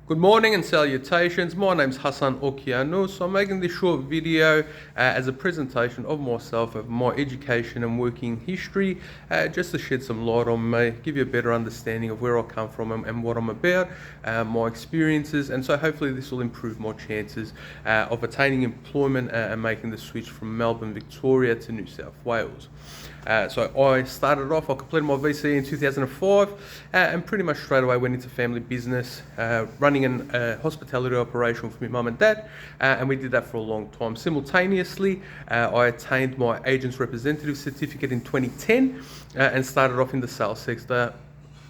Good morning and salutations. My name's Hassan Okyanus. I'm making this short video as a presentation of myself, of my education and working history, just to shed some light on me, give you a better understanding of where I come from and what I'm about, my experiences, and so hopefully this will improve my chances of attaining employment and making the switch from Melbourne, Victoria to New South Wales. So I started off, I completed my VC in 2005 and pretty much straight away went into family business, running a hospitality operation for my mum and dad, and we did that for a long time. Simultaneously, I attained my agent's representative certificate in 2010 and started off in the sales sector,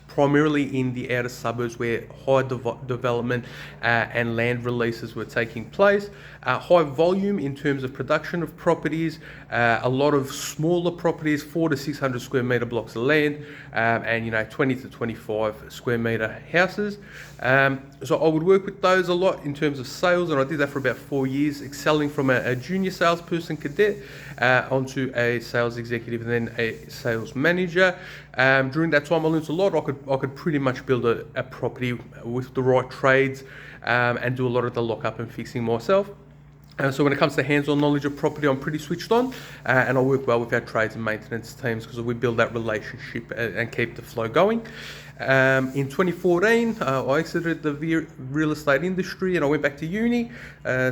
primarily in the outer suburbs where high development and land releases were taking place. High volume in terms of production of properties, a lot of smaller properties, 400 to 600 square metre blocks of land, and 20 to 25 square metre houses. So I would work with those a lot in terms of sales, and I did that for about 4 years, excelling from a junior salesperson cadet onto a sales executive and then a sales manager. During that time I learned a lot. I could pretty much build a property with the right trades and do a lot of the lock-up and fixing myself. So when it comes to hands-on knowledge of property, I'm pretty switched on, and I work well with our trades and maintenance teams because we build that relationship and keep the flow going. In 2014, I exited the real estate industry and I went back to uni,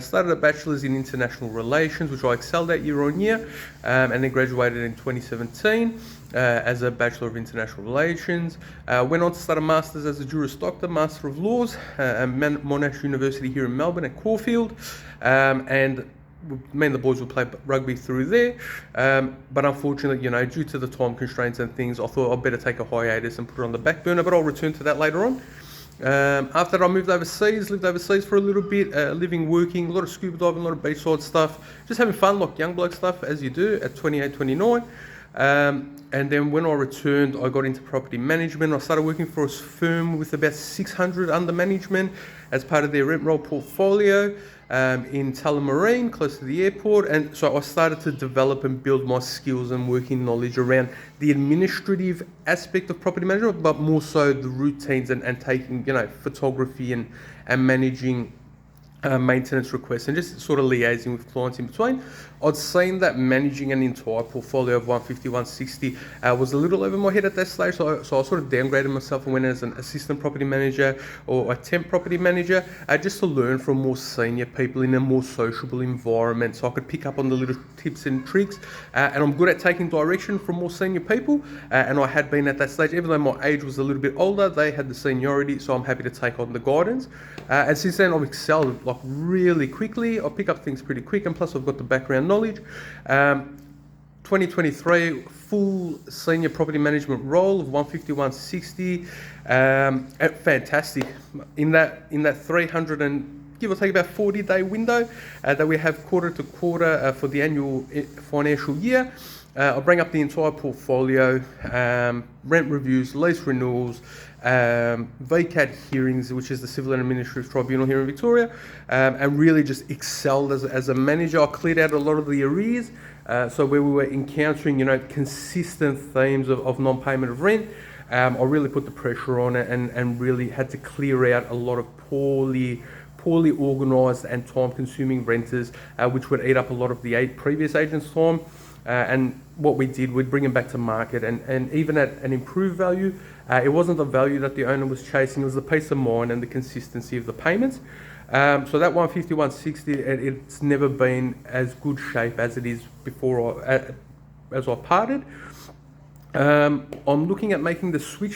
started a bachelor's in international relations, which I excelled at year on year, and then graduated in 2017 as a Bachelor of International Relations. Went on to start a Master's as a Juris Doctor, Master of Laws at Monash University here in Melbourne at Caulfield, and me and the boys would play rugby through there, but unfortunately, due to the time constraints and things, I thought I'd better take a hiatus and put it on the back burner, but I'll return to that later on. After that, I moved overseas, lived overseas for a little bit, living, working, a lot of scuba diving, a lot of beachside stuff, just having fun, like young bloke stuff, as you do at 28, 29. And then when I returned, I got into property management. I started working for a firm with about 600 under management as part of their rent roll portfolio in Tullamarine, close to the airport. And so I started to develop and build my skills and working knowledge around the administrative aspect of property management, but more so the routines and taking, photography and managing maintenance requests and just sort of liaising with clients in between. I'd seen that managing an entire portfolio of 150, 160 was a little over my head at that stage, so I sort of downgraded myself and went as an assistant property manager or a temp property manager, just to learn from more senior people in a more sociable environment, so I could pick up on the little tips and tricks, and I'm good at taking direction from more senior people, and I had been at that stage. Even though my age was a little bit older, they had the seniority, so I'm happy to take on the guidance, and since then I've excelled like really quickly. I pick up things pretty quick, and plus I've got the background knowledge. 2023, full senior property management role of 150, 160, fantastic. In that 300 and give or take about 40-day window that we have quarter to quarter for the annual financial year, I bring up the entire portfolio, rent reviews, lease renewals, VCAT hearings, which is the Civil and Administrative Tribunal here in Victoria, and really just excelled as a manager. I cleared out a lot of the arrears, so where we were encountering, consistent themes of non-payment of rent, I really put the pressure on it and really had to clear out a lot of poorly organised and time-consuming renters, which would eat up a lot of the previous agents' time. And what we did, we'd bring them back to market, and even at an improved value, it wasn't the value that the owner was chasing, it was the peace of mind and the consistency of the payments. So that 150, 160, it's never been as good shape as it is before as I parted. I'm looking at making the switch